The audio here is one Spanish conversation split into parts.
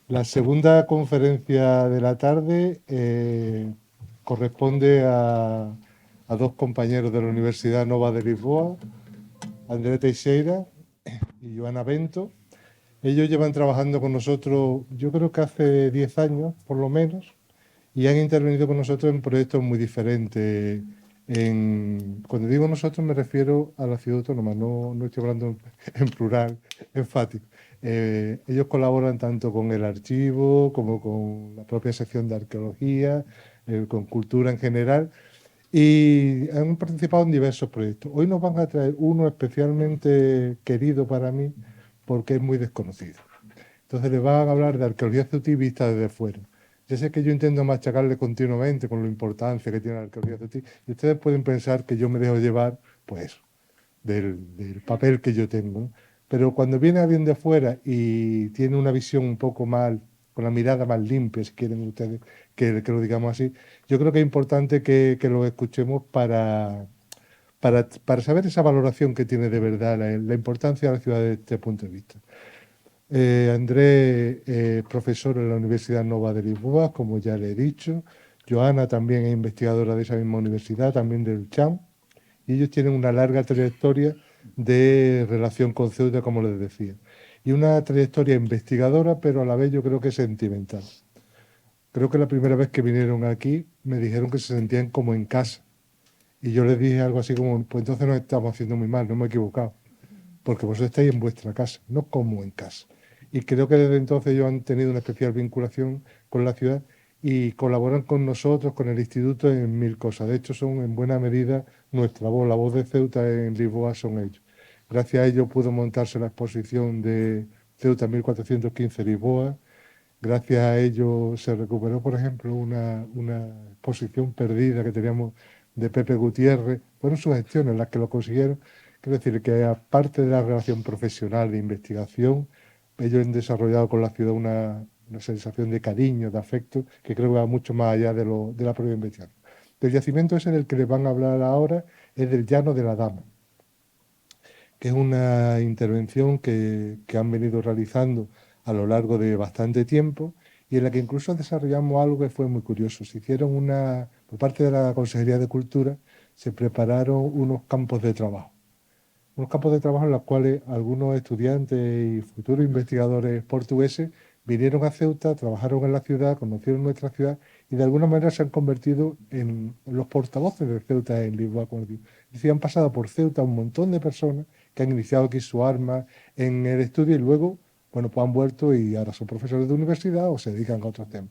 La segunda conferencia de la tarde corresponde a dos compañeros de la Universidad Nova de Lisboa, André Teixeira y Joana Bento. Ellos llevan trabajando con nosotros, yo creo que hace 10 años, por lo menos, y han intervenido con nosotros en proyectos muy diferentes. Cuando digo nosotros me refiero a la ciudad autónoma, no estoy hablando en plural, enfático. Ellos colaboran tanto con el archivo como con la propia sección de arqueología, con cultura en general, y han participado en diversos proyectos. Hoy nos van a traer uno especialmente querido para mí porque es muy desconocido. Entonces les van a hablar de arqueología ceutí vista desde fuera. Ya sé que yo intento machacarle continuamente con la importancia que tiene la arqueología ceutí y ustedes pueden pensar que yo me dejo llevar, pues, del papel que yo tengo, ¿no? Pero cuando viene alguien de fuera y tiene una visión un poco más, con la mirada más limpia, si quieren ustedes que lo digamos así, yo creo que es importante que lo escuchemos para saber esa valoración que tiene de verdad la importancia de la ciudad desde este punto de vista. Andrés, profesor en la Universidad Nova de Lisboa, como ya le he dicho. Joana también es investigadora de esa misma universidad, también del CHAM. Y ellos tienen una larga trayectoria de relación con Ceuta, como les decía. Y una trayectoria investigadora, pero a la vez yo creo que sentimental. Creo que la primera vez que vinieron aquí me dijeron que se sentían como en casa. Y yo les dije algo así como, pues entonces nos estamos haciendo muy mal, no me he equivocado porque vosotros estáis en vuestra casa, no como en casa. Y creo que desde entonces ellos han tenido una especial vinculación con la ciudad y colaboran con nosotros, con el instituto en mil cosas. De hecho, son en buena medida nuestra voz, la voz de Ceuta en Lisboa son ellos. Gracias a ellos pudo montarse la exposición de Ceuta 1415 Lisboa. Gracias a ellos se recuperó, por ejemplo, una exposición perdida que teníamos de Pepe Gutiérrez. Fueron sus gestiones las que lo consiguieron. Quiero decir que aparte de la relación profesional de investigación, ellos han desarrollado con la ciudad una sensación de cariño, de afecto, que creo que va mucho más allá de la propia investigación. El yacimiento ese del que les van a hablar ahora es del Llano de la Dama, que es una intervención que han venido realizando a lo largo de bastante tiempo y en la que incluso desarrollamos algo que fue muy curioso. Se hicieron por parte de la Consejería de Cultura, se prepararon unos campos de trabajo en los cuales algunos estudiantes y futuros investigadores portugueses vinieron a Ceuta, trabajaron en la ciudad, conocieron nuestra ciudad y de alguna manera se han convertido en los portavoces de Ceuta en Lisboa. Es decir, han pasado por Ceuta un montón de personas que han iniciado aquí su arma en el estudio y luego, bueno, pues han vuelto y ahora son profesores de universidad o se dedican a otros temas.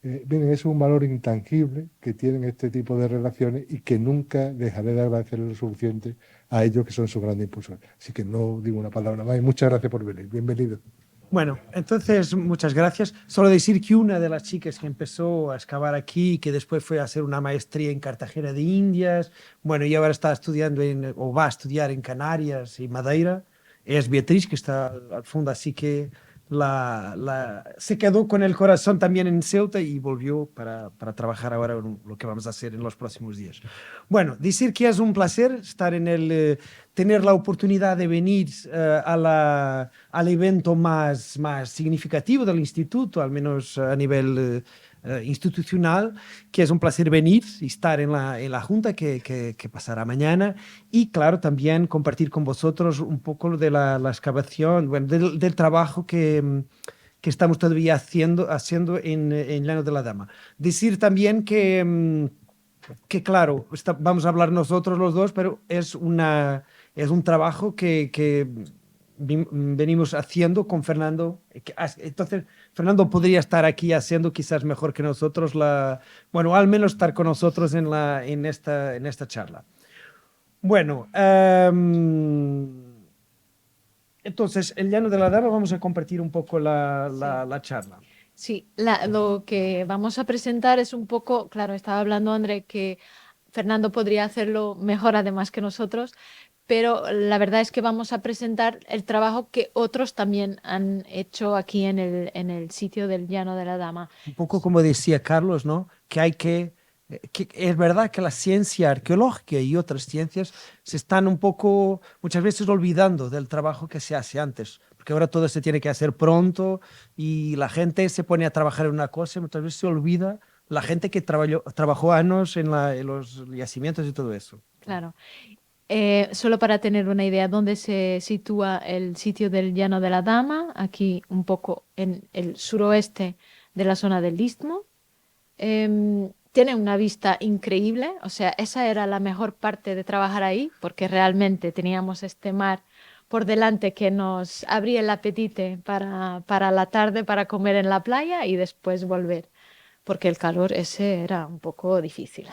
Miren, es un valor intangible que tienen este tipo de relaciones y que nunca dejaré de agradecerle lo suficiente a ellos que son sus grandes impulsores. Así que no digo una palabra más y muchas gracias por venir. Bienvenido. Bueno, entonces muchas gracias. Solo decir que una de las chicas que empezó a excavar aquí, que después fue a hacer una maestría en Cartagena de Indias, bueno, y ahora está estudiando o va a estudiar en Canarias y Madeira, es Beatriz, que está al fondo, así que se quedó con el corazón también en Ceuta y volvió para trabajar ahora en lo que vamos a hacer en los próximos días. Bueno, decir que es un placer estar tener la oportunidad de venir al evento más significativo del instituto, al menos a nivel institucional, que es un placer venir y estar en la junta que pasará mañana y, claro, también compartir con vosotros un poco de la excavación, bueno, del trabajo que estamos todavía haciendo en Llano de la Dama. Decir también que claro, vamos a hablar nosotros los dos, pero es un trabajo que venimos haciendo con Fernando. Entonces, Fernando podría estar aquí haciendo quizás mejor que nosotros bueno, al menos estar con nosotros en esta charla. Bueno, entonces, el Llano de la Dama vamos a compartir un poco la, Sí. la, la charla. Sí, lo que vamos a presentar es un poco, claro, estaba hablando André que Fernando podría hacerlo mejor además que nosotros, pero la verdad es que vamos a presentar el trabajo que otros también han hecho aquí en el sitio del Llano de la Dama. Un poco como decía Carlos, ¿no? Que hay que que es verdad que la ciencia arqueológica y otras ciencias se están un poco, muchas veces, olvidando del trabajo que se hace antes, porque ahora todo se tiene que hacer pronto y la gente se pone a trabajar en una cosa y muchas veces se olvida la gente que trabajó años en los yacimientos y todo eso. Claro. Solo para tener una idea, ¿dónde se sitúa el sitio del Llano de la Dama? Aquí un poco en el suroeste de la zona del Istmo. Tiene una vista increíble, o sea, esa era la mejor parte de trabajar ahí, porque realmente teníamos este mar por delante que nos abría el apetite para la tarde, para comer en la playa y después volver, porque el calor ese era un poco difícil.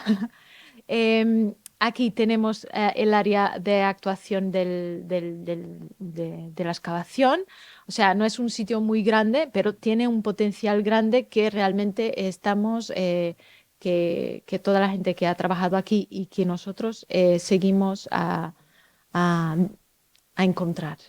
Aquí tenemos el área de actuación de la excavación. O sea, no es un sitio muy grande, pero tiene un potencial grande que realmente estamos, que toda la gente que ha trabajado aquí y que nosotros seguimos a- a encontrar.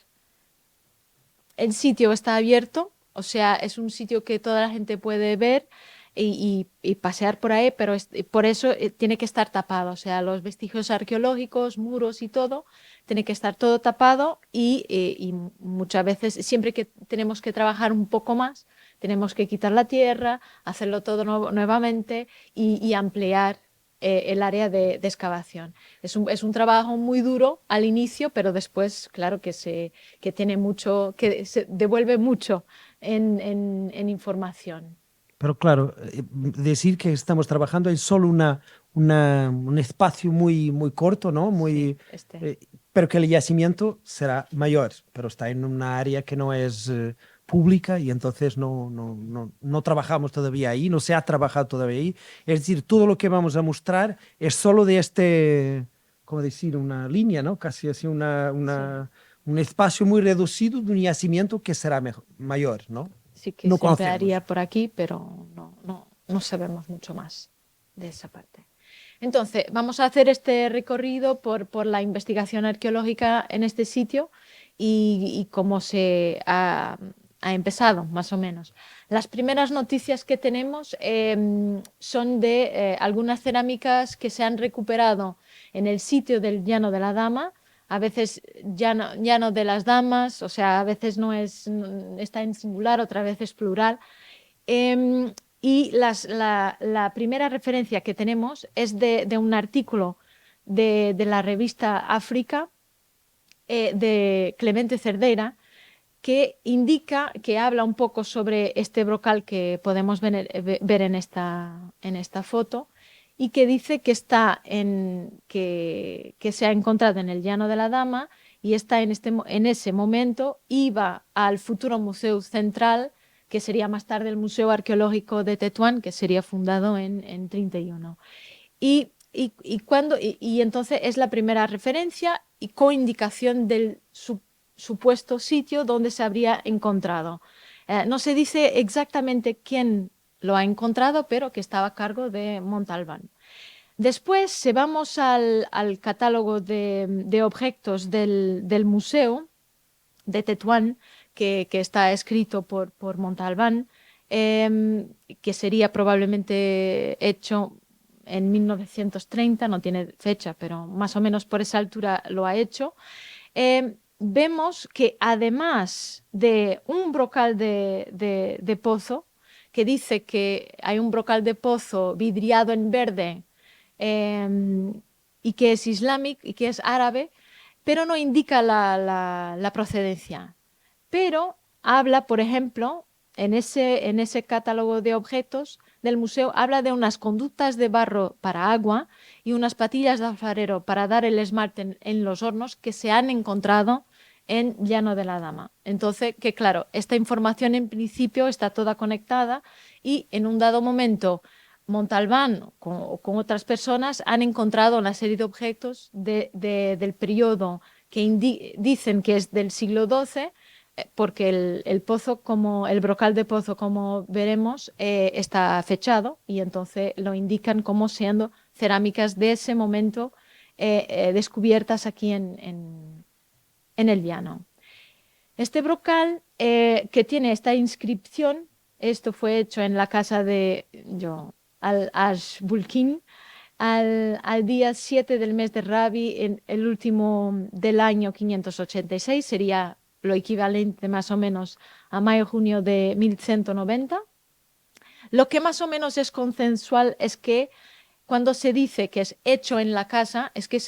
El sitio está abierto, o sea, es un sitio que toda la gente puede ver y pasear por ahí, pero por eso tiene que estar tapado, o sea, los vestigios arqueológicos, muros y todo, tiene que estar todo tapado y muchas veces, siempre que tenemos que trabajar un poco más, tenemos que quitar la tierra, hacerlo todo nuevamente y ampliar el área de excavación. Es un trabajo muy duro al inicio, pero después, claro, que tiene mucho, que se devuelve mucho en información. Pero claro, decir que estamos trabajando en solo un espacio muy, muy corto, ¿no? Sí, Muy, pero que el yacimiento será mayor, pero está en una área que no es pública y entonces no trabajamos todavía ahí, no se ha trabajado todavía ahí. Es decir, todo lo que vamos a mostrar es solo de este, ¿cómo decir? Una línea, ¿no? Casi así sí, un espacio muy reducido de un yacimiento que será mayor, ¿no? sí que No se conocemos. emplearía por aquí, pero no sabemos mucho más de esa parte. Entonces, vamos a hacer este recorrido por la investigación arqueológica en este sitio y cómo ha empezado, más o menos. Las primeras noticias que tenemos son de algunas cerámicas que se han recuperado en el sitio del Llano de la Dama, a veces llano de las damas, o sea, a veces está en singular, otra vez es plural. Y la primera referencia que tenemos es de un artículo de la revista África de Clemente Cerdeira, que indica, que habla un poco sobre este brocal que podemos ver en esta foto y que dice que que se ha encontrado en el Llano de la Dama y está en ese momento, iba al futuro Museo Central, que sería más tarde el Museo Arqueológico de Tetuán, que sería fundado en 31. Y entonces es la primera referencia y coindicación del supuesto sitio donde se habría encontrado. No se dice exactamente quién lo ha encontrado, pero que estaba a cargo de Montalbán. Después, si vamos al catálogo de objetos del museo de Tetuán, que está escrito por Montalbán, que sería probablemente hecho en 1930, no tiene fecha, pero más o menos por esa altura lo ha hecho. Vemos que además de un brocal de pozo, que dice que hay un brocal de pozo vidriado en verde y que es islámico y que es árabe, pero no indica la procedencia. Pero habla, por ejemplo, en ese catálogo de objetos del museo, habla de unas conductas de barro para agua y unas patillas de alfarero para dar el esmalte en los hornos que se han encontrado en Llano de la Dama. Entonces, que claro, esta información en principio está toda conectada y en un dado momento Montalbán con otras personas han encontrado una serie de objetos del periodo que dicen que es del siglo XII, porque el pozo, como el brocal de pozo, como veremos, está fechado y entonces lo indican como siendo cerámicas de ese momento descubiertas aquí en el llano. Este brocal que tiene esta inscripción, esto fue hecho en la casa de Al-Ashbulkin, al día 7 del mes de Rabi, en el último del año 586, sería lo equivalente más o menos a mayo-junio de 1190. Lo que más o menos es consensual es que cuando se dice que es hecho en la casa, es que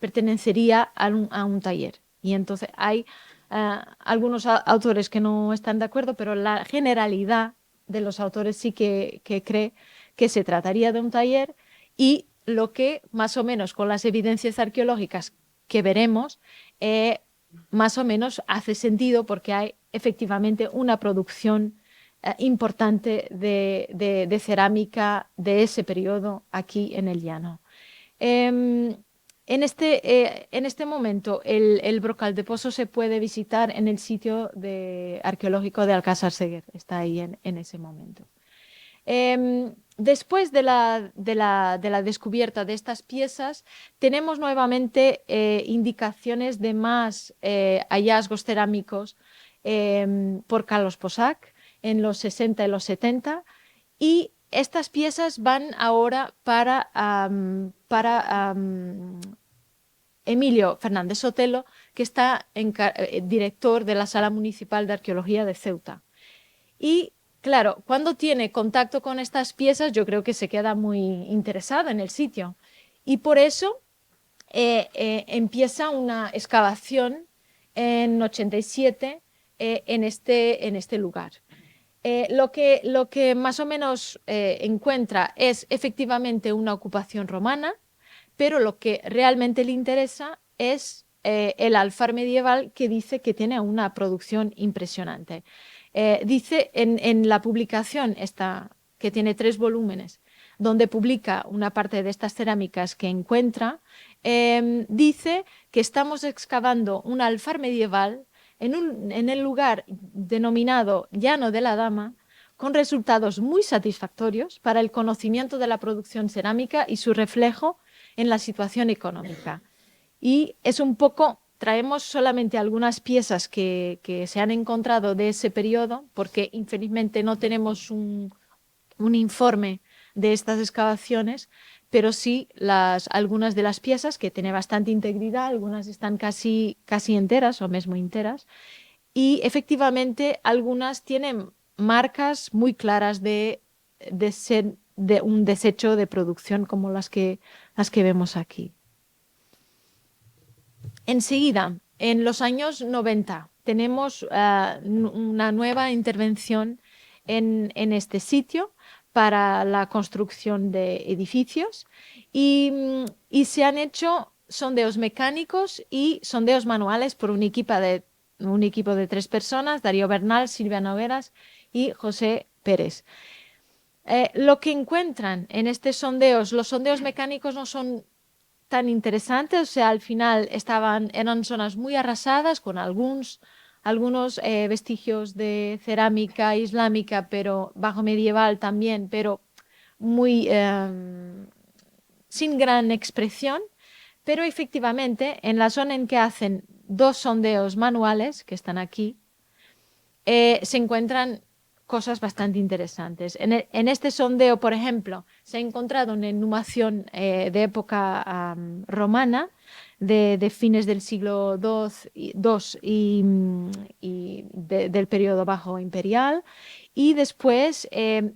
pertenecería a un taller. Y entonces hay algunos autores que no están de acuerdo, pero la generalidad de los autores sí que cree que se trataría de un taller, y lo que más o menos con las evidencias arqueológicas que veremos, más o menos hace sentido, porque hay efectivamente una producción importante de cerámica de ese periodo aquí en el llano. En este momento el brocal de Pozo se puede visitar en el sitio arqueológico de Alcázar Seguer, está ahí en ese momento. Después de la descubierta de estas piezas, tenemos nuevamente indicaciones de más hallazgos cerámicos por Carlos Posac en los 60 y los 70, y estas piezas van ahora para Emilio Fernández Sotelo, que está director de la Sala Municipal de Arqueología de Ceuta. Y claro, cuando tiene contacto con estas piezas, yo creo que se queda muy interesado en el sitio. Y por eso empieza una excavación en 87 en este lugar. Lo que más o menos encuentra es efectivamente una ocupación romana, pero lo que realmente le interesa es el alfar medieval, que dice que tiene una producción impresionante. Dice en la publicación esta, que tiene 3 volúmenes, donde publica una parte de estas cerámicas que encuentra, dice que estamos excavando un alfar medieval en el lugar denominado Llano de la Dama, con resultados muy satisfactorios para el conocimiento de la producción cerámica y su reflejo en la situación económica. Y es un poco, traemos solamente algunas piezas que se han encontrado de ese periodo, porque infelizmente no tenemos un informe de estas excavaciones, pero sí algunas de las piezas, que tienen bastante integridad, algunas están casi enteras o mesmo enteras, y efectivamente algunas tienen marcas muy claras de ser de un desecho de producción, como las que vemos aquí. Enseguida, en los años 90, tenemos una nueva intervención en este sitio para la construcción de edificios, y se han hecho sondeos mecánicos y sondeos manuales por un equipo de 3 personas, Darío Bernal, Silvia Nogueras y José Pérez. Lo que encuentran en estos sondeos, los sondeos mecánicos no son tan interesantes, o sea, al final eran zonas muy arrasadas, con algunos vestigios de cerámica islámica, pero bajo medieval también, pero muy sin gran expresión. Pero efectivamente, en la zona en que hacen 2 sondeos manuales, que están aquí, se encuentran cosas bastante interesantes. En este sondeo, por ejemplo, se ha encontrado una inhumación de época romana, de fines del siglo II y del periodo bajo imperial, y después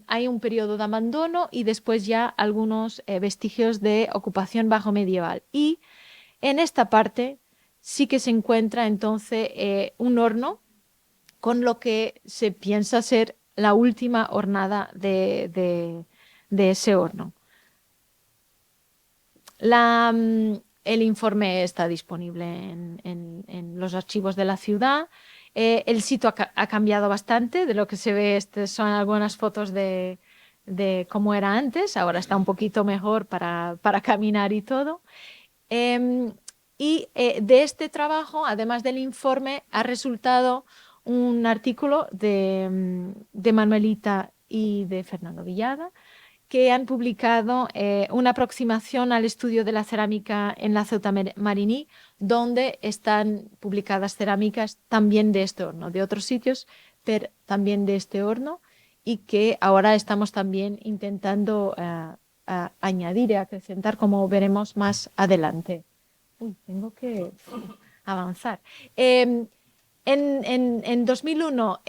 hay un periodo de abandono, y después ya algunos vestigios de ocupación bajo medieval. Y en esta parte sí que se encuentra entonces un horno con lo que se piensa ser la última hornada de ese horno. El informe está disponible en los archivos de la ciudad. El sitio ha cambiado bastante de lo que se ve. Estas son algunas fotos de cómo era antes. Ahora está un poquito mejor para caminar y todo. Y de este trabajo, además del informe, ha resultado un artículo de Manuelita y de Fernando Villada, que han publicado una aproximación al estudio de la cerámica en la Ceuta Mariní, donde están publicadas cerámicas también de este horno, de otros sitios, pero también de este horno, y que ahora estamos también intentando añadir y acrecentar, como veremos más adelante. Uy, tengo que avanzar. En 2001,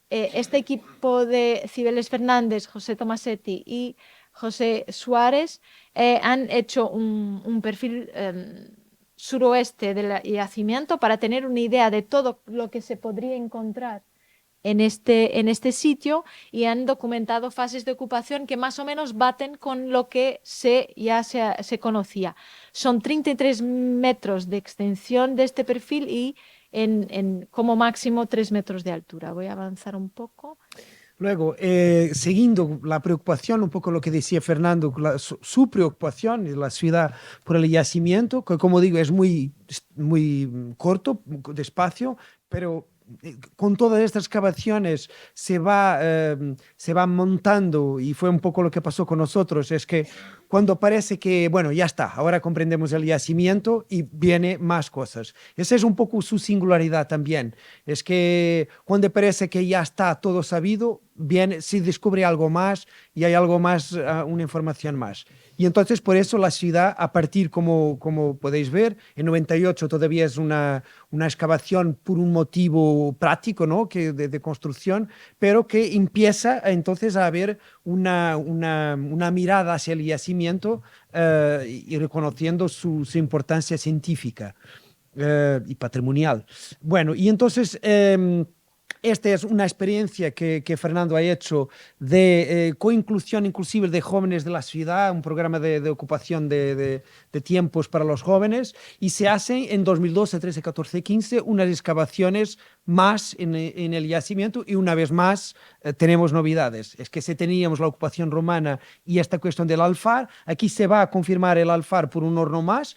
este equipo de Cibeles Fernández, José Tomasetti y José Suárez han hecho un perfil suroeste del yacimiento para tener una idea de todo lo que se podría encontrar en este sitio, y han documentado fases de ocupación que más o menos baten con lo que ya se conocía. Son 33 metros de extensión de este perfil y como máximo 3 metros de altura. Voy a avanzar un poco. Luego, siguiendo la preocupación, un poco lo que decía Fernando, su preocupación en la ciudad por el yacimiento, que como digo es muy corto, despacio, pero con todas estas excavaciones se va montando, y fue un poco lo que pasó con nosotros, es que cuando parece que, bueno, ya está, ahora comprendemos el yacimiento y viene más cosas. Esa es un poco su singularidad también, es que cuando parece que ya está todo sabido, se descubre algo más y hay algo más, una información más. Y entonces por eso la ciudad, a partir, como podéis ver, en 98 todavía es una excavación por un motivo práctico, ¿no? de construcción, pero que empieza entonces a haber una mirada hacia el yacimiento y reconociendo su importancia científica y patrimonial. Bueno, y entonces esta es una experiencia que Fernando ha hecho de coinclusión inclusive de jóvenes de la ciudad, un programa de ocupación de tiempos para los jóvenes, y se hacen en 2012, 13, 14, 15 unas excavaciones más en el yacimiento, y una vez más tenemos novedades. Es que si teníamos la ocupación romana y esta cuestión del alfar, aquí se va a confirmar el alfar por un horno más.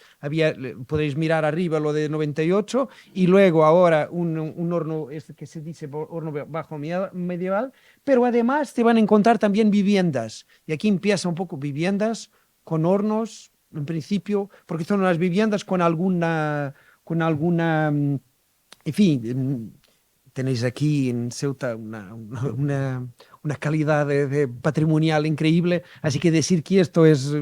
Podéis mirar arriba lo de 98, y luego ahora un horno que se dice horno bajo medieval, pero además se van a encontrar también viviendas, y aquí empieza un poco viviendas con hornos, en principio, porque son unas viviendas con alguna en fin, tenéis aquí en Ceuta una calidad patrimonial increíble, así que decir que esto es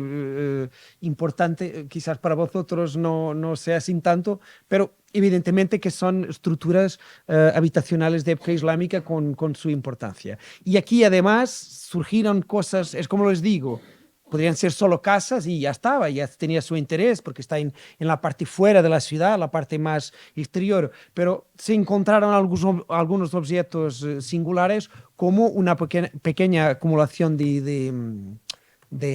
importante, quizás para vosotros no sea sin tanto, pero evidentemente que son estructuras habitacionales de época islámica con su importancia. Y aquí además surgieron cosas, es como les digo, podrían ser solo casas y ya estaba, ya tenía su interés porque está en la parte fuera de la ciudad, la parte más exterior, pero se encontraron algunos objetos singulares, como una pequeña acumulación de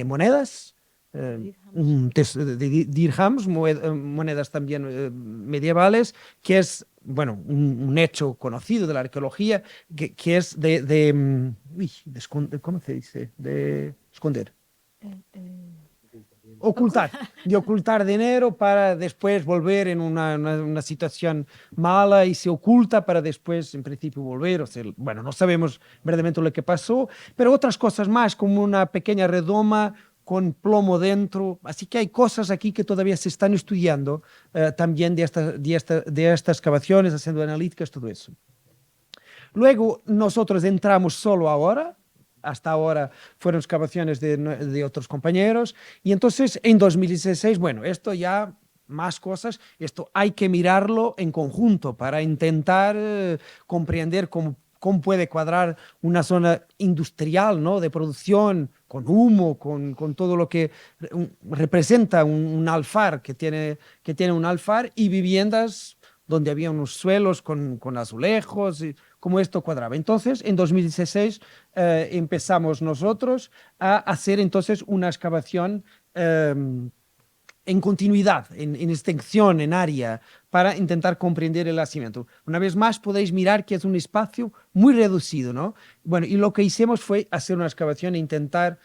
monedas, de dirhams, monedas también medievales, que es, bueno, un hecho conocido de la arqueología, que es ¿cómo se dice? De esconder. Ocultar dinero para después volver en una situación mala, y se oculta para después, en principio, volver. O sea, bueno, no sabemos verdaderamente lo que pasó, pero otras cosas más, como una pequeña redoma con plomo dentro. Así que hay cosas aquí que todavía se están estudiando también de estas excavaciones, haciendo analíticas, todo eso. Luego nosotros entramos solo ahora. Hasta ahora fueron excavaciones de otros compañeros, y entonces en 2016, bueno, esto ya más cosas, esto hay que mirarlo en conjunto para intentar comprender cómo puede cuadrar una zona industrial, ¿no? De producción, con humo, con todo lo que representa un alfar, que tiene un alfar, y viviendas donde había unos suelos con azulejos, y cómo esto cuadraba. Entonces, en 2016 empezamos nosotros a hacer entonces una excavación en continuidad, en extensión, en área, para intentar comprender el yacimiento. Una vez más, podéis mirar que es un espacio muy reducido, ¿no? Bueno, y lo que hicimos fue hacer una excavación e intentar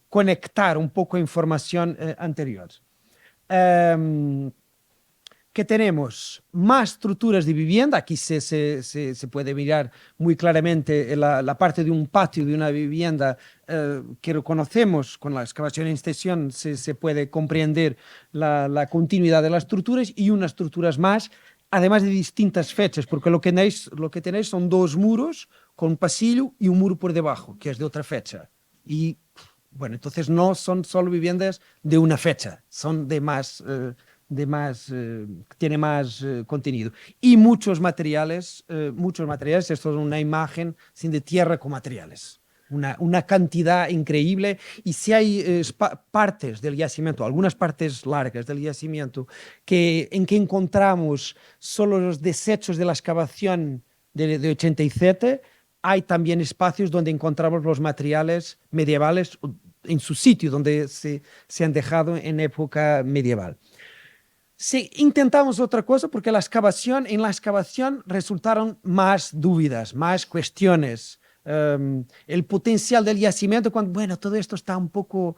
conectar un poco información anterior. Que tenemos más estructuras de vivienda. Aquí se puede mirar muy claramente la parte de un patio de una vivienda que reconocemos con la excavación en extensión. Se puede comprender la continuidad de las estructuras, y unas estructuras más, además de distintas fechas, porque lo que tenéis son dos muros con un pasillo y un muro por debajo, que es de otra fecha. Y Bueno, entonces no son solo viviendas de una fecha, son tiene más contenido. Y muchos materiales, esto es una imagen sin de tierra con materiales. Una cantidad increíble. Y si hay partes del yacimiento, algunas partes largas del yacimiento, en que encontramos solo los desechos de la excavación de 87, hay también espacios donde encontramos los materiales medievales en su sitio, donde se han dejado en época medieval. Si intentamos otra cosa, porque en la excavación resultaron más dudas, más cuestiones. El potencial del yacimiento, bueno, todo esto está un poco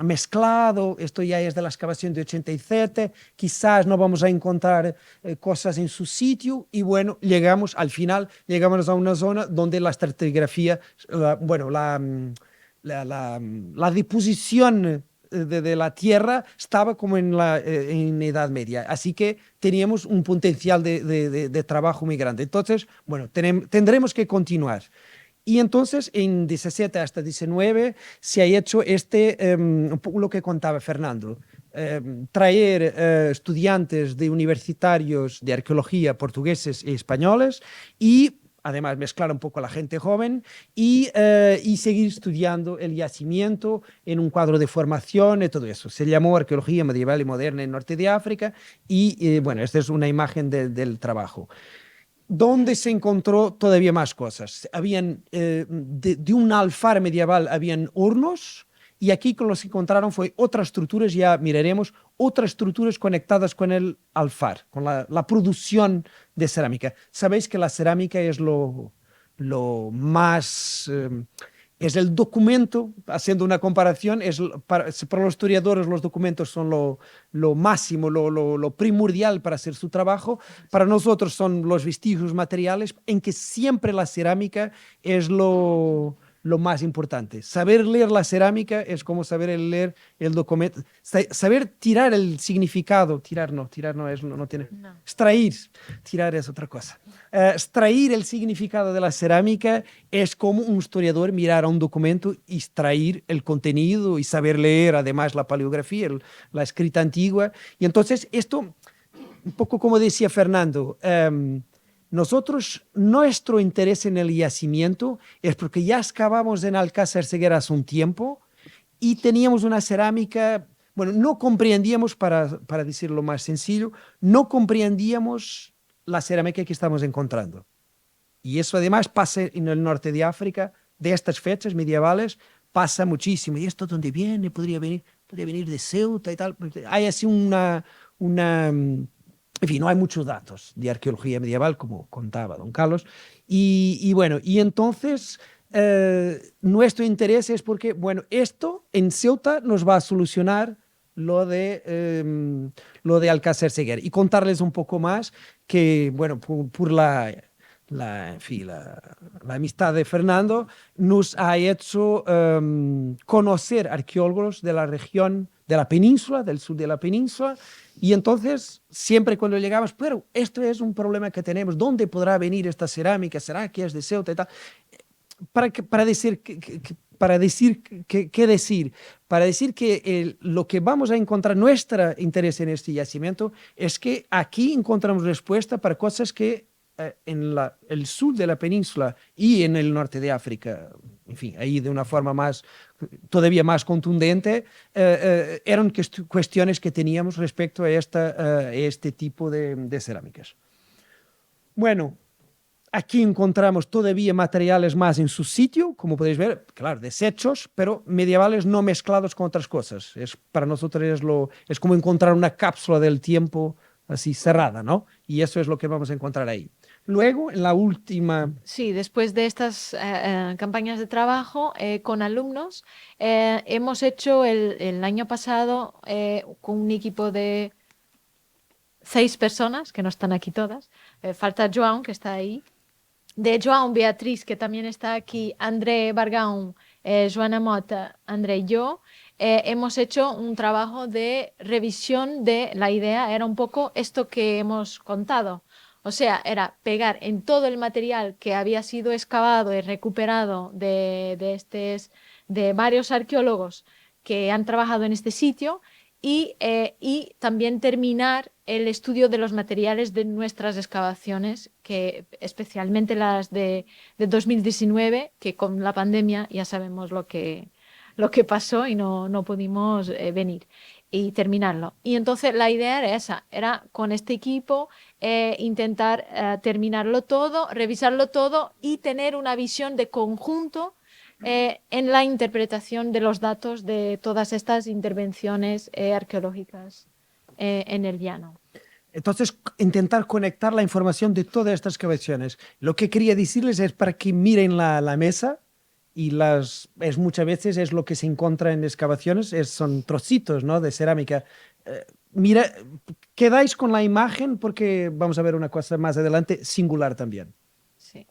mezclado, esto ya es de la excavación de 87, quizás no vamos a encontrar cosas en su sitio, y bueno, al final llegamos a una zona donde la estratigrafía, la disposición de la tierra estaba como en Edad Media, así que teníamos un potencial de trabajo muy grande. Entonces, bueno, tendremos que continuar. Y entonces, en 17 hasta 19, se ha hecho un poco lo que contaba Fernando, traer estudiantes de universitarios de arqueología portugueses y españoles, y además mezclar un poco a la gente joven y seguir estudiando el yacimiento en un cuadro de formación y todo eso. Se llamó Arqueología Medieval y Moderna en Norte de África, y bueno, esta es una imagen del trabajo. Donde se encontró todavía más cosas. Habían, de un alfar medieval habían hornos, y aquí con los que encontraron fue otras estructuras, ya miraremos, otras estructuras conectadas con el alfar, con la producción de cerámica. Sabéis que la cerámica es lo más... es el documento, haciendo una comparación, para los historiadores los documentos son lo máximo, lo primordial para hacer su trabajo. Para nosotros son los vestigios materiales, en que siempre la cerámica es lo más importante. Saber leer la cerámica es como saber leer el documento. Saber tirar el significado, tirar no tiene. No. Extraer, tirar es otra cosa. Extraer el significado de la cerámica es como un historiador mirar a un documento, extraer el contenido y saber leer además la paleografía, la escrita antigua. Y entonces esto, un poco como decía Fernando, nosotros, nuestro interés en el yacimiento es porque ya excavamos en Alcázar Seguera hace un tiempo y teníamos una cerámica, bueno, no comprendíamos, para decirlo más sencillo, no comprendíamos la cerámica que estamos encontrando. Y eso además pasa en el norte de África, de estas fechas medievales, pasa muchísimo. ¿Y esto dónde viene? Podría venir de Ceuta y tal. Hay así en fin, no hay muchos datos de arqueología medieval, como contaba don Carlos. Y bueno, y entonces nuestro interés es porque, bueno, esto en Ceuta nos va a solucionar lo de Alcázar Seguera. Y contarles un poco más que, bueno, por en fin, la amistad de Fernando nos ha hecho conocer arqueólogos de la región de la península, del sur de la península, y entonces siempre cuando llegamos, pero esto es un problema que tenemos, ¿dónde podrá venir esta cerámica? ¿Será que es de Ceuta y tal? Para decir que lo que vamos a encontrar, nuestro interés en este yacimiento, es que aquí encontramos respuesta para cosas que en el sur de la península y en el norte de África, en fin, ahí de una forma todavía más contundente, eran cuestiones que teníamos respecto a este tipo de cerámicas. Bueno, aquí encontramos todavía materiales más en su sitio, como podéis ver, claro, desechos, pero medievales no mezclados con otras cosas. Para nosotros es como encontrar una cápsula del tiempo así cerrada, ¿no? Y eso es lo que vamos a encontrar ahí. Luego, en la última... Sí, después de estas campañas de trabajo con alumnos, hemos hecho el año pasado con un equipo de 6 personas, que no están aquí todas. Falta Joan, que está ahí. De Joan, Beatriz, que también está aquí, André Bargaón, Joana Mota, André y yo. Hemos hecho un trabajo de revisión de la idea. Era un poco esto que hemos contado. O sea, era pegar en todo el material que había sido excavado y recuperado de de varios arqueólogos que han trabajado en este sitio y también terminar el estudio de los materiales de nuestras excavaciones, que especialmente las de 2019, que con la pandemia ya sabemos lo que pasó y no pudimos venir y terminarlo. Y entonces la idea era esa, era con este equipo intentar terminarlo todo, revisarlo todo y tener una visión de conjunto en la interpretación de los datos de todas estas intervenciones arqueológicas en el llano. Entonces, intentar conectar la información de todas estas excavaciones. Lo que quería decirles es para que miren la mesa y muchas veces es lo que se encuentra en excavaciones, son trocitos, ¿no?, de cerámica. Mira, quedáis con la imagen porque vamos a ver una cosa más adelante singular también. Sí.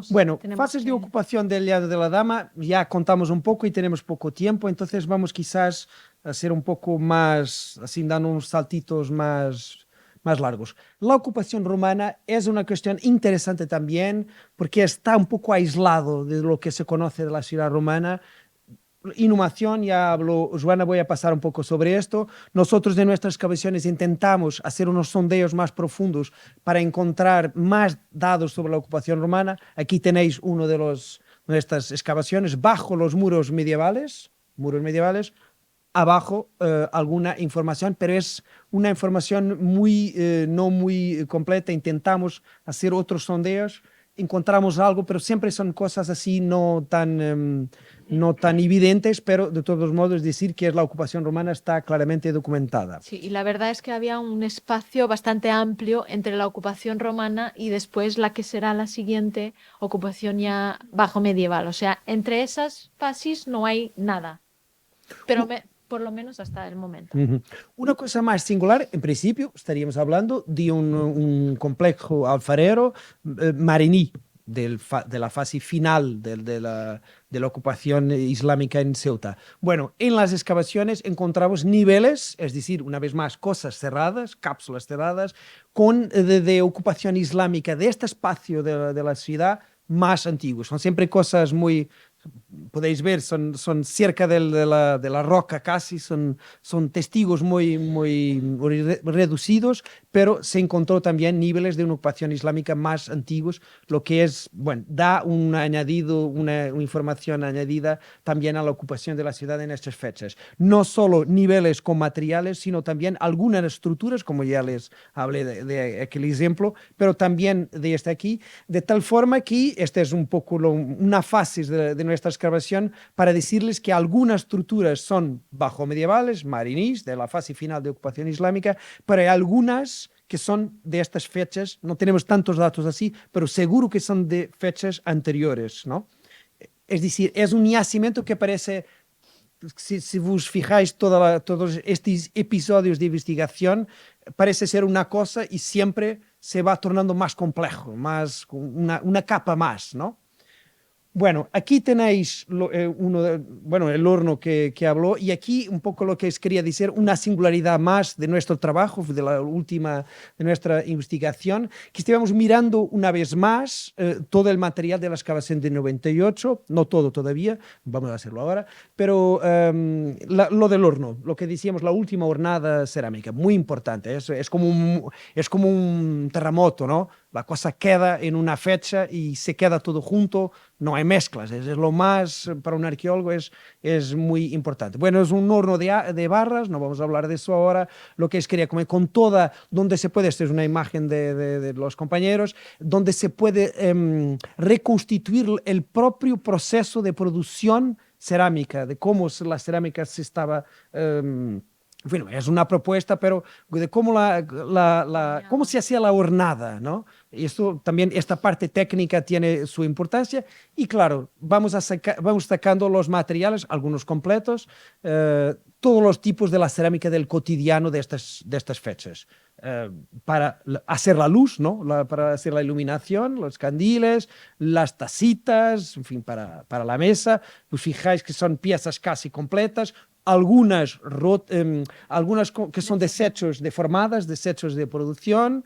Bueno, fases de ocupación del Llano de la Dama, ya contamos un poco y tenemos poco tiempo, entonces vamos quizás a ser un poco más, así dando unos saltitos más largos. La ocupación romana es una cuestión interesante también porque está un poco aislado de lo que se conoce de la ciudad romana. Inhumación, ya habló Joana, voy a pasar un poco sobre esto. Nosotros en nuestras excavaciones intentamos hacer unos sondeos más profundos para encontrar más datos sobre la ocupación romana. Aquí tenéis uno de estas excavaciones bajo los muros medievales, abajo alguna información, pero es una información no muy completa. Intentamos hacer otros sondeos, encontramos algo, pero siempre son cosas así no tan evidentes, pero de todos modos decir que la ocupación romana está claramente documentada. Sí, y la verdad es que había un espacio bastante amplio entre la ocupación romana y después la que será la siguiente ocupación ya bajo medieval. O sea, entre esas fases no hay nada, pero por lo menos hasta el momento. Una cosa más singular, en principio estaríamos hablando de un complejo alfarero mariní, de la fase final de la ocupación islámica en Ceuta. Bueno, en las excavaciones encontramos niveles, es decir, una vez más, cosas cerradas, cápsulas cerradas, de ocupación islámica de este espacio de la ciudad más antiguos. Son siempre cosas muy... Podéis ver, son cerca de la roca casi, son testigos muy reducidos, pero se encontró también niveles de una ocupación islámica más antiguos, lo que es, bueno, da una información añadida también a la ocupación de la ciudad en estas fechas. No solo niveles con materiales, sino también algunas estructuras, como ya les hablé de aquel ejemplo, pero también de este aquí, de tal forma que esta es un poco una fase de nuestra excavación para decirles que algunas estructuras son bajo medievales, marinís, de la fase final de ocupación islámica, pero hay algunas que son de estas fechas, no tenemos tantos datos así, pero seguro que son de fechas anteriores, ¿no? Es decir, es un yacimiento que parece, si vos fijáis todos estos episodios de investigación, parece ser una cosa y siempre se va tornando más complejo, una capa más, ¿no? Bueno, aquí tenéis el horno que habló, y aquí un poco lo que os quería decir, una singularidad más de nuestro trabajo, de nuestra investigación, que estábamos mirando una vez más todo el material de la excavación de 98, no todo todavía, vamos a hacerlo ahora, pero lo del horno, lo que decíamos, la última hornada cerámica, muy importante, es como un terremoto, ¿no? La cosa queda en una fecha y se queda todo junto, no hay mezclas, es lo más, para un arqueólogo es muy importante. Bueno, es un horno de barras, no vamos a hablar de eso ahora, lo que quería comer con toda, donde se puede, esta es una imagen de los compañeros, donde se puede reconstituir el propio proceso de producción cerámica, de cómo la cerámica se estaba... Bueno, es una propuesta, pero de cómo cómo se hacía la hornada, ¿no? Y esto también, esta parte técnica tiene su importancia. Y claro, vamos sacando los materiales, algunos completos, todos los tipos de la cerámica del cotidiano de estas fechas. Para hacer la luz, ¿no? Para hacer la iluminación, los candiles, las tacitas, en fin, para la mesa. Os fijáis que son piezas casi completas, algunas que son desechos deformadas, desechos de producción.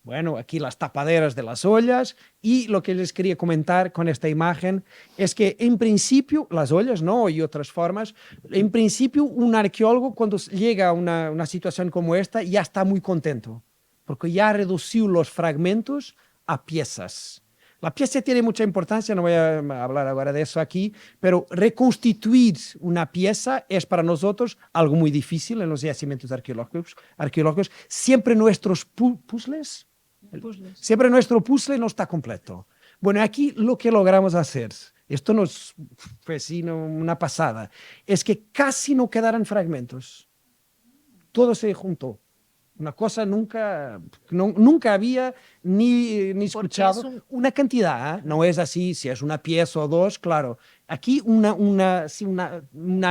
Bueno, aquí las tapaderas de las ollas, y lo que les quería comentar con esta imagen es que en principio las ollas, ¿no? Y otras formas, en principio un arqueólogo cuando llega a una situación como esta ya está muy contento porque ya redució los fragmentos a piezas. La pieza tiene mucha importancia, no voy a hablar ahora de eso aquí, pero reconstituir una pieza es para nosotros algo muy difícil en los yacimientos arqueológicos. Siempre nuestros puzzles, siempre nuestro puzzle no está completo. Bueno, aquí lo que logramos hacer, esto nos fue sino una pasada, es que casi no quedaran fragmentos. Todo se juntó. Una cosa nunca había ni escuchado. Una cantidad, ¿eh? No es así, si es una pieza o dos, claro. Aquí una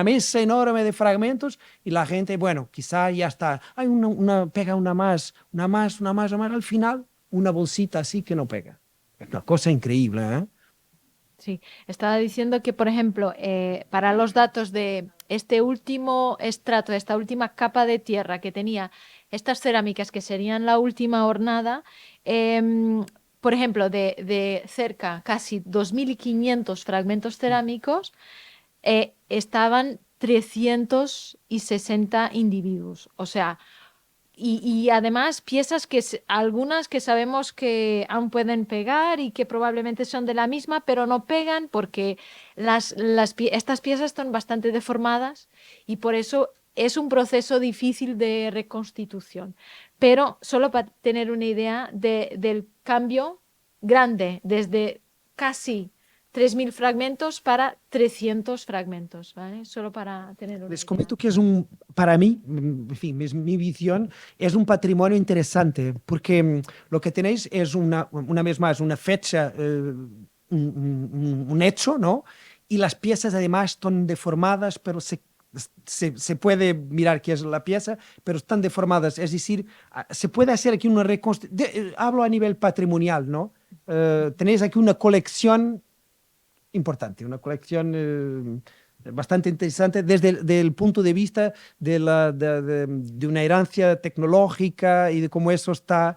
mesa enorme de fragmentos y la gente, bueno, quizá ya está. Hay pega una más. Al final, una bolsita así que no pega. Es una cosa increíble, ¿eh? Sí, estaba diciendo que, por ejemplo, para los datos de este último estrato, esta última capa de tierra que tenía estas cerámicas que serían la última hornada, por ejemplo, de cerca casi 2.500 fragmentos cerámicos, estaban 360 individuos. O sea, y además piezas que algunas que sabemos que aún pueden pegar y que probablemente son de la misma, pero no pegan porque estas piezas están bastante deformadas y por eso es un proceso difícil de reconstitución. Pero solo para tener una idea del cambio grande desde casi 3.000 fragmentos para 300 fragmentos, ¿vale? Solo para tener una Les idea. comento que para mí, en fin, es mi visión, es un patrimonio interesante, porque lo que tenéis es una vez más, una fecha, un hecho, ¿no? Y las piezas además están deformadas, pero se puede mirar qué es la pieza, pero están deformadas. Es decir, se puede hacer aquí una reconstrucción. Hablo a nivel patrimonial, ¿no? Tenéis aquí una colección importante, una colección bastante interesante desde el punto de vista de una herencia tecnológica y de cómo eso está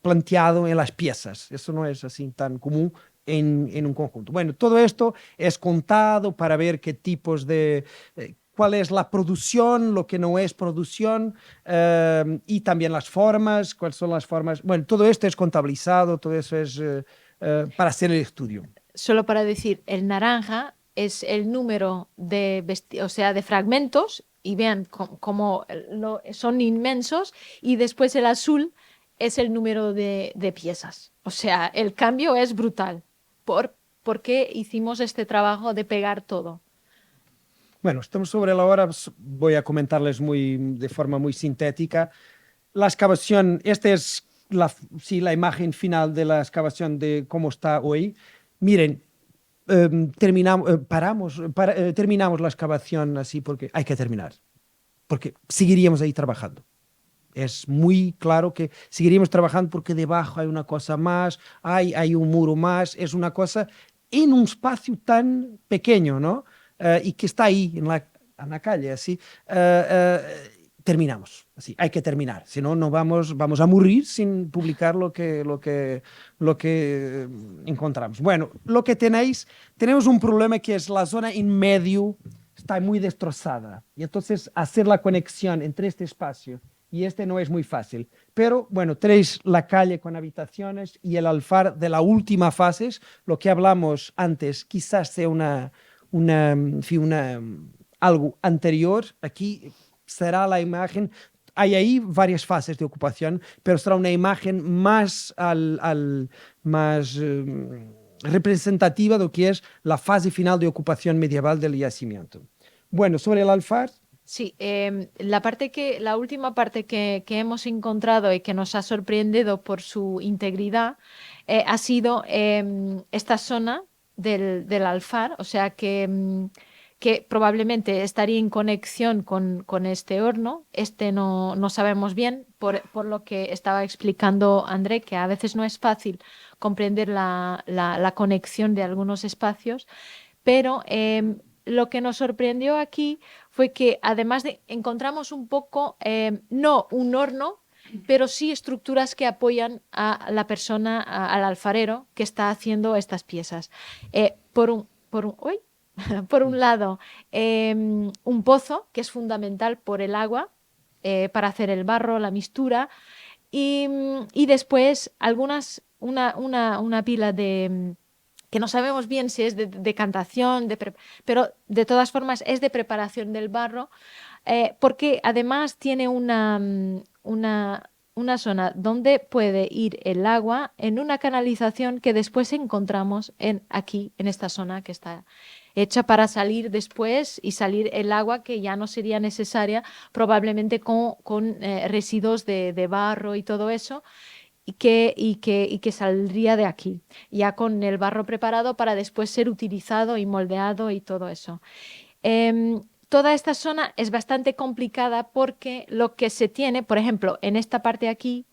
planteado en las piezas. Eso no es así tan común en un conjunto. Bueno, todo esto es contado para ver qué tipos de... cuál es la producción, lo que no es producción, y también las formas, cuáles son las formas. Bueno, todo esto es contabilizado, todo eso es para hacer el estudio. Solo para decir, el naranja es el número o sea, de fragmentos, y vean cómo son inmensos, y después el azul es el número de piezas. O sea, el cambio es brutal. ¿Por qué hicimos este trabajo de pegar todo? Bueno, estamos sobre la hora, voy a comentarles de forma muy sintética. La excavación, esta es la imagen final de la excavación de cómo está hoy. Miren, terminamos la excavación así porque hay que terminar, porque seguiríamos ahí trabajando. Es muy claro que seguiríamos trabajando porque debajo hay una cosa más, hay un muro más, es una cosa en un espacio tan pequeño, ¿no? Y que está ahí en la calle, así. Terminamos, así, hay que terminar, si no, vamos a morir sin publicar lo que encontramos. Bueno, lo que tenemos un problema que es la zona en medio está muy destrozada, y entonces hacer la conexión entre este espacio y este no es muy fácil. Pero bueno, tenéis la calle con habitaciones y el alfar de la última fase, lo que hablamos antes, quizás sea algo anterior. Aquí será la imagen, hay ahí varias fases de ocupación, pero será una imagen más, más representativa de lo que es la fase final de ocupación medieval del yacimiento. Bueno, sobre el alfar. Sí, la última parte que hemos encontrado y que nos ha sorprendido por su integridad ha sido esta zona del alfar, o sea que probablemente estaría en conexión con este horno. No sabemos bien, por lo que estaba explicando André, que a veces no es fácil comprender la conexión de algunos espacios, pero lo que nos sorprendió aquí fue que además encontramos un poco, no un horno, pero sí estructuras que apoyan a la persona, al alfarero que está haciendo estas piezas. ¡Uy! Por un lado, un pozo, que es fundamental por el agua, para hacer el barro, la mistura, y después una pila de, que no sabemos bien si es de decantación, pero de todas formas es de preparación del barro, porque además tiene una zona donde puede ir el agua en una canalización que después encontramos aquí, en esta zona que está hecha para salir después y salir el agua que ya no sería necesaria, probablemente con residuos de barro y todo eso, y que saldría de aquí, ya con el barro preparado para después ser utilizado y moldeado y todo eso. Toda esta zona es bastante complicada porque lo que se tiene, por ejemplo, en esta parte aquí,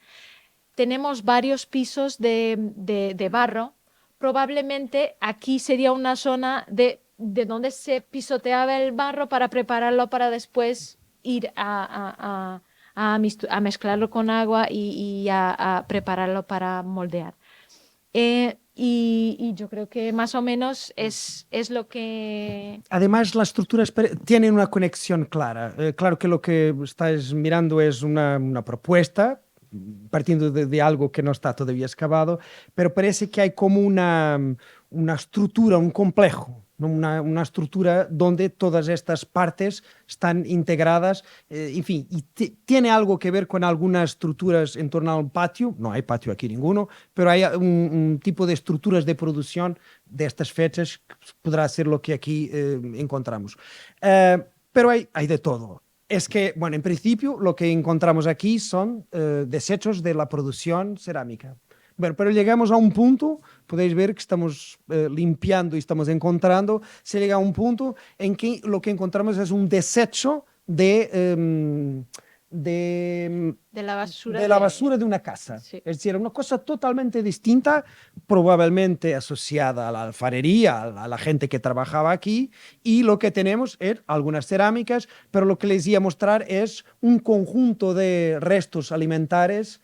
tenemos varios pisos de barro. Probablemente aquí sería una zona de donde se pisoteaba el barro para prepararlo para después ir a mezclarlo con agua y a prepararlo para moldear. Y yo creo que más o menos es lo que... Además, las estructuras tienen una conexión clara. Claro que lo que estáis mirando es una propuesta partiendo de algo que no está todavía excavado, pero parece que hay como una estructura, un complejo, ¿no? Una estructura donde todas estas partes están integradas, en fin, y tiene algo que ver con algunas estructuras en torno al patio. No hay patio aquí ninguno, pero hay un tipo de estructuras de producción de estas fechas que podrá ser lo que aquí encontramos. Pero hay de todo. Es que, bueno, en principio lo que encontramos aquí son desechos de la producción cerámica. Bueno, pero llegamos a un punto, podéis ver que estamos limpiando y estamos encontrando, se llega a un punto en que lo que encontramos es un desecho de la basura. De la basura de una casa. Sí. Es decir, una cosa totalmente distinta, probablemente asociada a la alfarería, a la gente que trabajaba aquí, y lo que tenemos es algunas cerámicas, pero lo que les iba a mostrar es un conjunto de restos alimentares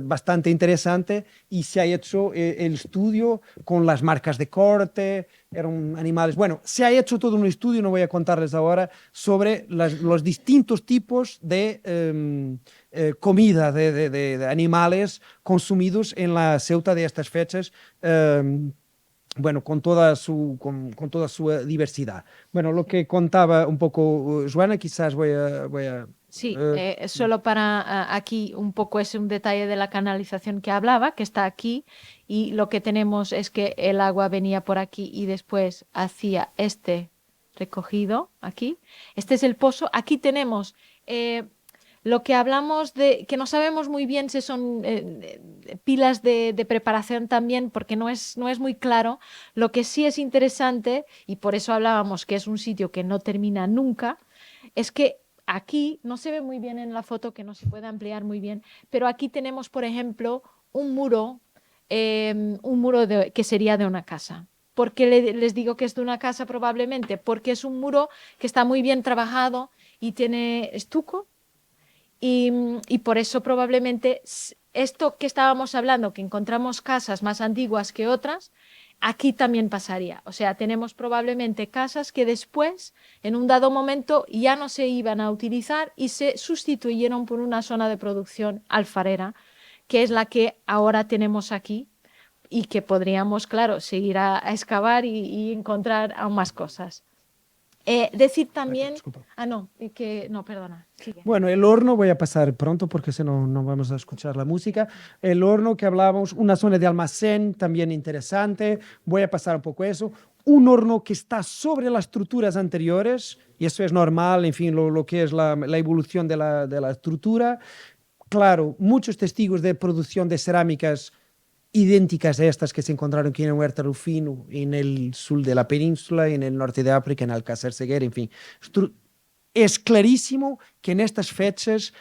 bastante interesante, y se ha hecho el estudio con las marcas de corte, eran animales. Bueno, se ha hecho todo un estudio, no voy a contarles ahora, sobre los distintos tipos de comida de animales consumidos en la Ceuta de estas fechas. Bueno, con toda su diversidad. Bueno, lo que contaba un poco Joana, quizás voy a Sí, solo para aquí un poco es un detalle de la canalización que hablaba, que está aquí, y lo que tenemos es que el agua venía por aquí y después hacía este recogido aquí. Este es el pozo. Aquí tenemos lo que hablamos de, que no sabemos muy bien si son pilas de preparación también, porque no es muy claro. Lo que sí es interesante, y por eso hablábamos que es un sitio que no termina nunca, es que aquí no se ve muy bien en la foto, que no se puede ampliar muy bien, pero aquí tenemos, por ejemplo, un muro que sería de una casa. ¿Por qué les digo que es de una casa probablemente? Porque es un muro que está muy bien trabajado y tiene estuco, y por eso probablemente esto que estábamos hablando, que encontramos casas más antiguas que otras, aquí también pasaría. O sea, tenemos probablemente casas que después, en un dado momento, ya no se iban a utilizar y se sustituyeron por una zona de producción alfarera, que es la que ahora tenemos aquí y que podríamos, claro, seguir a excavar y encontrar aún más cosas. Decir también... perdona. Sigue. Bueno, el horno voy a pasar pronto porque si no, no vamos a escuchar la música. El horno que hablábamos, una zona de almacén también interesante. Voy a pasar un poco eso. Un horno que está sobre las estructuras anteriores, y eso es normal, en fin, lo que es la evolución de la estructura. Claro, muchos testigos de producción de cerámicas idénticas a estas que se encontraron aquí en Huerta Rufino, en el sur de la península, en el norte de África, en Alcácer Seguer, en fin. Es clarísimo que en estas fechas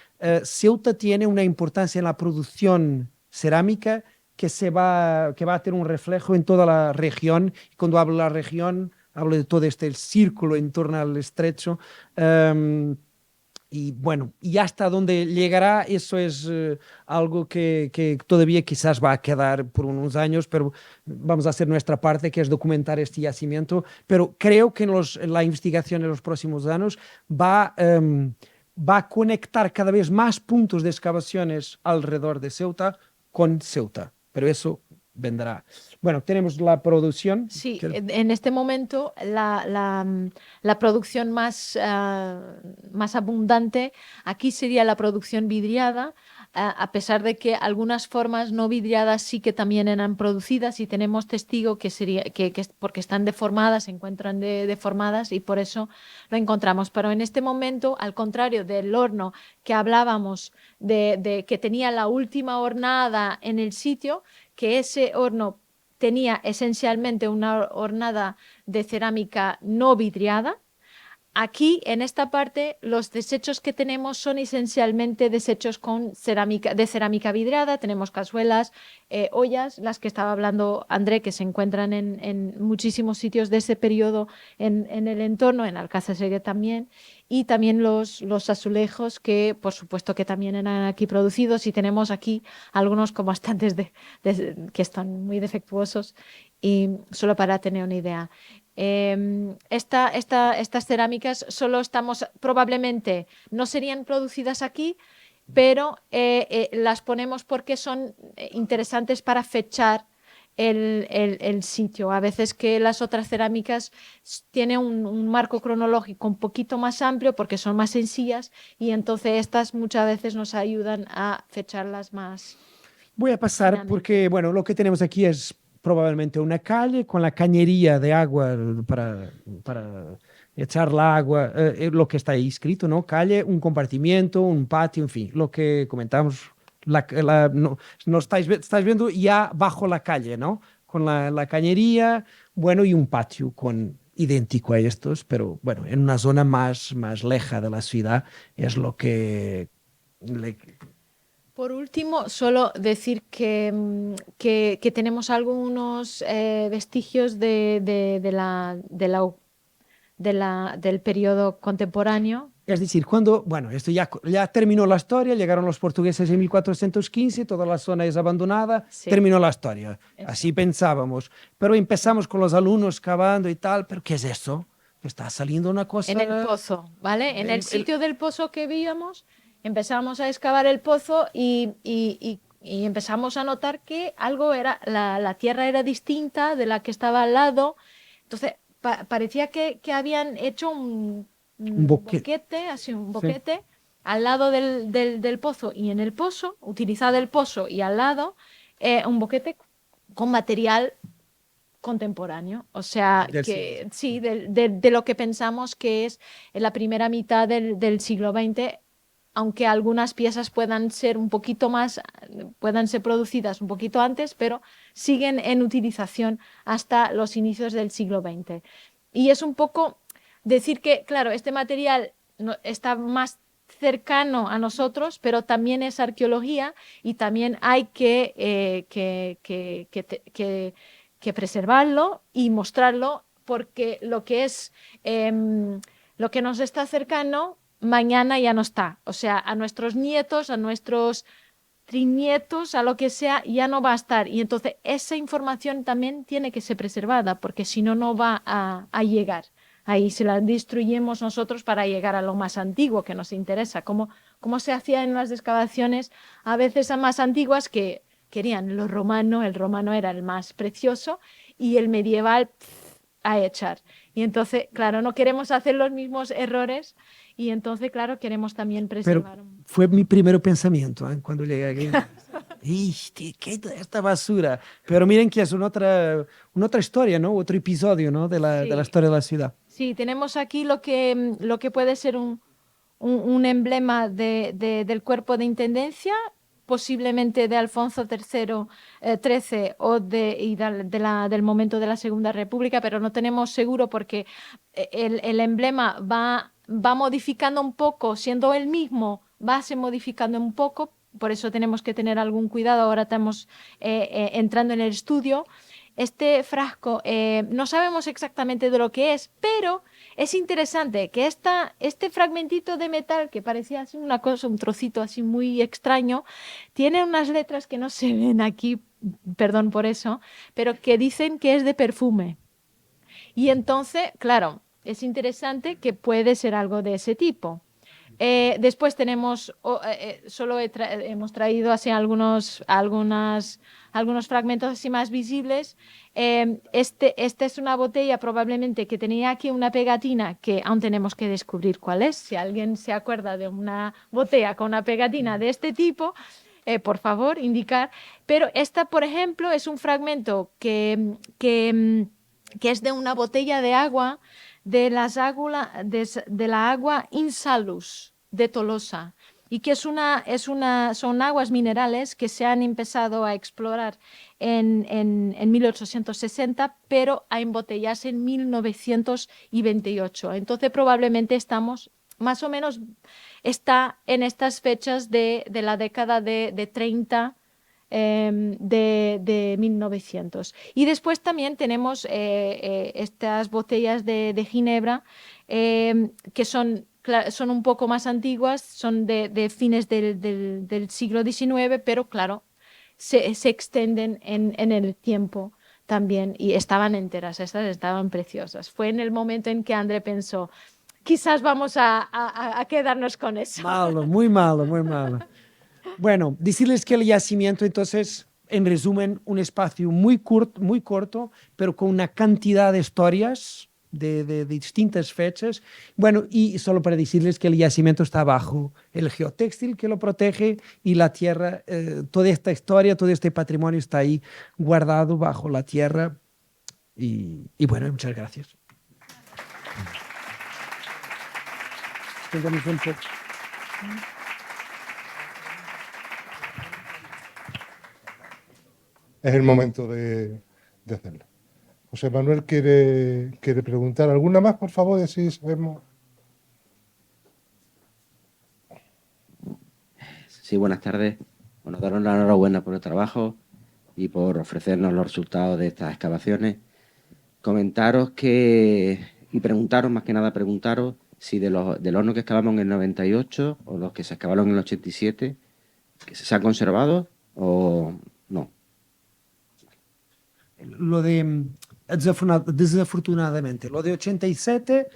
Ceuta tiene una importancia en la producción cerámica que va a tener un reflejo en toda la región. Y cuando hablo de la región, hablo de todo este círculo en torno al estrecho. Y bueno, y hasta dónde llegará, eso es algo que todavía quizás va a quedar por unos años, pero vamos a hacer nuestra parte, que es documentar este yacimiento. Pero creo que en la investigación en los próximos años va a conectar cada vez más puntos de excavaciones alrededor de Ceuta con Ceuta. Pero eso vendrá. Bueno, tenemos la producción. Sí, en este momento la producción más abundante aquí sería la producción vidriada, a pesar de que algunas formas no vidriadas sí que también eran producidas y tenemos testigo que sería que porque están deformadas, se encuentran deformadas y por eso lo encontramos. Pero en este momento, al contrario del horno que hablábamos de que tenía la última hornada en el sitio, que ese horno tenía esencialmente una hornada de cerámica no vidriada. Aquí, en esta parte, los desechos que tenemos son esencialmente desechos de cerámica vidriada. Tenemos cazuelas, ollas, las que estaba hablando André, que se encuentran en muchísimos sitios de ese periodo en el entorno, en Alcácer también. Y también los azulejos, que por supuesto que también eran aquí producidos. Y tenemos aquí algunos con bastantes que están muy defectuosos. Y solo para tener una idea. Estas cerámicas probablemente no serían producidas aquí, pero las ponemos porque son interesantes para fechar el sitio. A veces que las otras cerámicas tienen un marco cronológico un poquito más amplio porque son más sencillas y entonces estas muchas veces nos ayudan a fecharlas más. Voy a pasar porque, bueno, lo que tenemos aquí es probablemente una calle con la cañería de agua para echar la agua, lo que está ahí escrito, ¿no? Calle, un compartimiento, un patio, en fin, lo que comentamos. No estáis viendo ya bajo la calle, ¿no? Con la cañería, bueno, y un patio idéntico a estos, pero bueno, en una zona más leja de la ciudad es lo que... Por último, solo decir que tenemos algunos vestigios del periodo contemporáneo. Es decir, bueno, esto ya terminó la historia, llegaron los portugueses en 1415, toda la zona es abandonada, Sí. terminó la historia. Eso. Así pensábamos. Pero empezamos con los alumnos cavando y tal, pero ¿qué es eso? Está saliendo una cosa... En el pozo, ¿vale? En el sitio del pozo que víamos, empezamos a excavar el pozo y empezamos a notar que algo la tierra era distinta de la que estaba al lado. Entonces, parecía que habían hecho un boquete, así un boquete, sí, al lado del pozo y en el pozo, utilizado el pozo y al lado, un boquete con material contemporáneo, o sea, que sí, de lo que pensamos que es en la primera mitad del siglo XX, aunque algunas piezas puedan ser producidas un poquito antes, pero siguen en utilización hasta los inicios del siglo XX. Y es un poco decir que, claro, este material está más cercano a nosotros, pero también es arqueología y también hay que preservarlo y mostrarlo porque lo que nos está cercano mañana ya no está. O sea, a nuestros nietos, a nuestros trinietos, a lo que sea, ya no va a estar. Y entonces esa información también tiene que ser preservada porque si no, no va a llegar. Ahí se la destruyemos nosotros para llegar a lo más antiguo que nos interesa. Como se hacía en las excavaciones a veces a más antiguas que querían el romano era el más precioso y el medieval a echar. Y entonces, claro, no queremos hacer los mismos errores y entonces, claro, queremos también preservar. Pero fue mi primer pensamiento cuando llegué aquí. ¿Qué es esta basura? Pero miren que es una otra historia, ¿no? Otro episodio, ¿no? De la historia de la ciudad. Sí, tenemos aquí lo que puede ser un emblema del cuerpo de intendencia, posiblemente de Alfonso XIII o del momento de la Segunda República, pero no tenemos seguro porque el emblema va modificando un poco, siendo el mismo, se modificando un poco, por eso tenemos que tener algún cuidado. Ahora estamos entrando en el estudio este frasco no sabemos exactamente de lo que es, pero es interesante que este fragmentito de metal, que parecía así una cosa, un trocito así muy extraño, tiene unas letras que no se ven aquí, perdón por eso, pero que dicen que es de perfume. Y entonces, claro, es interesante que puede ser algo de ese tipo. Después tenemos, solo hemos traído así algunos fragmentos así más visibles. Esta es una botella probablemente que tenía aquí una pegatina que aún tenemos que descubrir cuál es. Si alguien se acuerda de una botella con una pegatina de este tipo, por favor, indicar. Pero esta, por ejemplo, es un fragmento que es de una botella de agua de la agua Insalus de Tolosa y que son aguas minerales que se han empezado a explorar en 1860, pero a embotellarse en 1928. Entonces probablemente estamos más o menos está en estas fechas de la década de 30 de 1900. Y después también tenemos estas botellas de Ginebra que son un poco más antiguas, son de fines del siglo XIX, pero claro, se extienden en el tiempo también y estaban enteras, estas estaban preciosas. Fue en el momento en que André pensó, quizás vamos a quedarnos con eso. Malo, muy malo, muy malo. Bueno, decirles que el yacimiento, entonces, en resumen, un espacio muy corto, pero con una cantidad de historias de distintas fechas. Bueno, y solo para decirles que el yacimiento está bajo el geotéxtil que lo protege y la tierra, toda esta historia, todo este patrimonio está ahí guardado bajo la tierra. Y bueno, muchas gracias. Tengamos un poco. Es el momento de hacerlo. José Manuel quiere preguntar. ¿Alguna más, por favor? Y así sabemos. Sí, buenas tardes. Bueno, daros la enhorabuena por el trabajo y por ofrecernos los resultados de estas excavaciones. Comentaros y preguntaros, más que nada preguntaros, si del horno que excavamos en el 98 o los que se excavaron en el 87, que se han conservado o no. Lo de, desafortunadamente, lo de 87,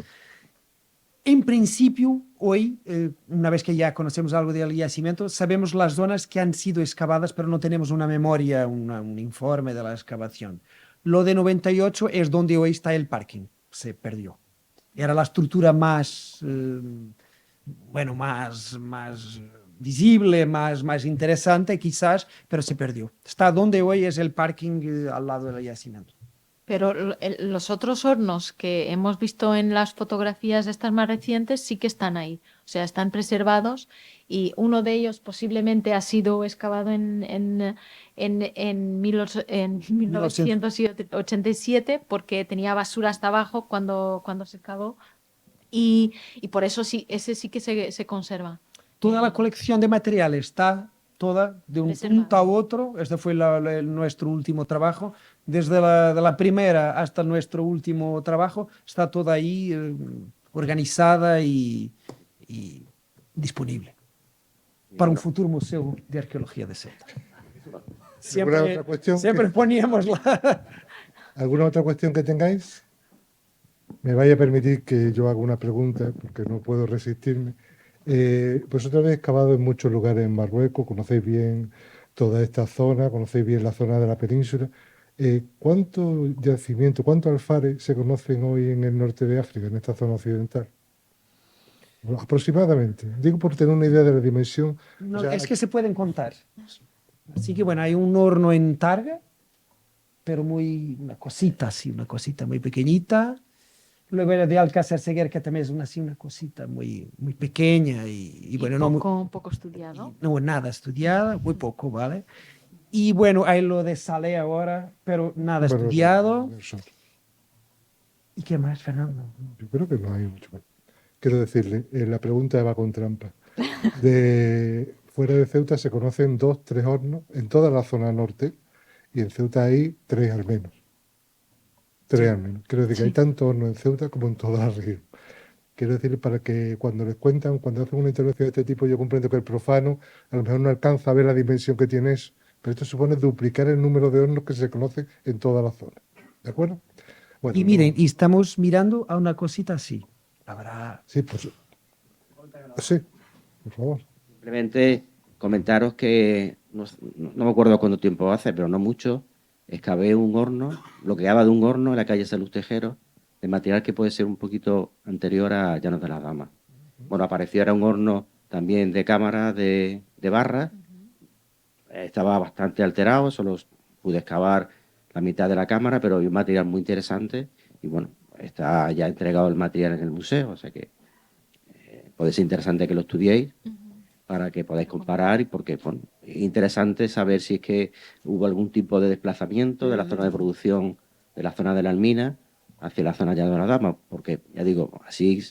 en principio, hoy, una vez que ya conocemos algo del yacimiento, sabemos las zonas que han sido excavadas, pero no tenemos una memoria, un informe de la excavación. Lo de 98 es donde hoy está el parking, se perdió. Era la estructura más, más visible, más interesante quizás, pero se perdió. Está donde hoy es el parking al lado del yacimiento. Pero los otros hornos que hemos visto en las fotografías estas más recientes sí que están ahí, o sea, están preservados y uno de ellos posiblemente ha sido excavado en 1987 porque tenía basura hasta abajo cuando se excavó y por eso sí, ese sí que se conserva. Toda la colección de material está toda de un punto a otro. Este fue nuestro último trabajo. Desde de la primera hasta nuestro último trabajo está toda ahí organizada y disponible para un futuro museo de arqueología de Ceuta. ¿Alguna otra cuestión? Siempre poníamos ¿Alguna otra cuestión que tengáis? Me vaya a permitir que yo haga una pregunta, porque no puedo resistirme. Vosotros habéis excavado en muchos lugares en Marruecos, conocéis bien toda esta zona, conocéis bien la zona de la península. ¿Cuántos yacimientos, cuántos alfares se conocen hoy en el norte de África, en esta zona occidental? Aproximadamente. Digo por tener una idea de la dimensión. No, o sea, es que se pueden contar. Así que bueno, hay un horno en Targa, pero una cosita así, una cosita muy pequeñita. Luego era de Alcácer Seguer, que también es una cosita muy pequeña y bueno, poco estudiado. No, nada estudiada, muy poco, ¿vale? Y bueno, hay lo de Salé ahora, pero nada estudiado. ¿Y qué más, Fernando? Yo creo que no hay mucho más. Quiero decirle, la pregunta va con trampa. Fuera de Ceuta se conocen 2, 3 hornos en toda la zona norte y en Ceuta hay 3 al menos. 3 al menos. Quiero decir que hay tanto horno en Ceuta como en toda la región. Quiero decir, para que cuando les cuentan, cuando hacen una intervención de este tipo, yo comprendo que el profano a lo mejor no alcanza a ver la dimensión que tiene eso, pero esto supone duplicar el número de hornos que se conocen en toda la zona. ¿De acuerdo? Bueno, Y miren, y estamos mirando a una cosita así. Habrá... sí, pues sí, por favor. Simplemente comentaros que no me acuerdo cuánto tiempo hace, pero no mucho, excavé un horno, lo que daba de un horno en la calle Salud Tejero, de material que puede ser un poquito anterior a Llanos de las Damas. Bueno, apareció, era un horno también de cámara de barra, estaba bastante alterado, solo pude excavar la mitad de la cámara, pero había un material muy interesante y bueno, está ya entregado el material en el museo, o sea que puede ser interesante que lo estudiéis para que podáis comparar y porque bueno, es interesante saber si es que hubo algún tipo de desplazamiento de la zona de producción, de la zona de la Almina hacia la zona ya de la Dama, porque ya digo, así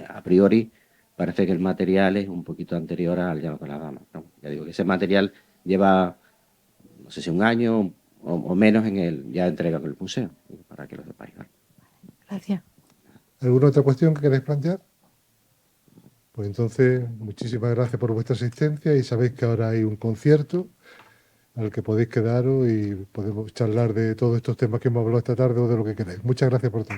a priori parece que el material es un poquito anterior al Llano de la Dama, ¿no? Ya digo que ese material lleva, no sé si un año o menos en el ya entregado en el museo, para que lo sepáis, ¿vale? Gracias. ¿Alguna otra cuestión que queráis plantear? Pues entonces, muchísimas gracias por vuestra asistencia y sabéis que ahora hay un concierto al que podéis quedaros y podemos charlar de todos estos temas que hemos hablado esta tarde o de lo que queráis. Muchas gracias por todo.